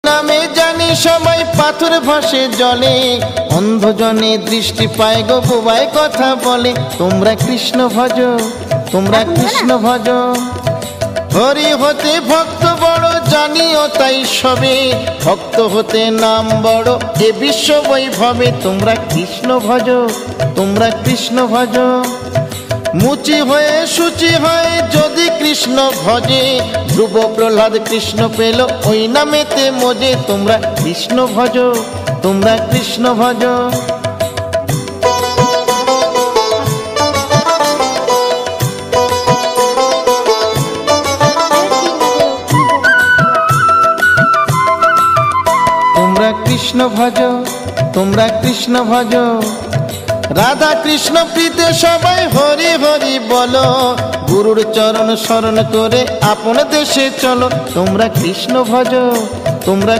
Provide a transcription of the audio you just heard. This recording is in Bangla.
নামে জানি সবাই পাথর ভাসে জলে, অন্ধজনে দৃষ্টি পায় গো বোবায় কথা বলে। তোমরা কৃষ্ণ ভজ, তোমরা কৃষ্ণ ভজ। হরি হতে ভক্ত বড় জানিও তাই সবে, ভক্ত হতে নাম বড় এ বিশ্ব বৈভবে। তোমরা কৃষ্ণ ভজ, তোমরা কৃষ্ণ ভজ। মুচি হয়ে সূচি হয় যদি কৃষ্ণ ভজে, ধ্রুব প্রহ্লাদ কৃষ্ণ পেল ওই নামেতে মজে। তোমরা কৃষ্ণ ভজ, তোমরা কৃষ্ণ ভজ। তোমরা কৃষ্ণ ভজ, তোমরা কৃষ্ণ ভজ। রাধা কৃষ্ণ প্রীতে সবাই হরি হরি বলো, গুরুর চরণ শরণ করে আপন দেশে চলো। তোমরা কৃষ্ণ ভজ, তোমরা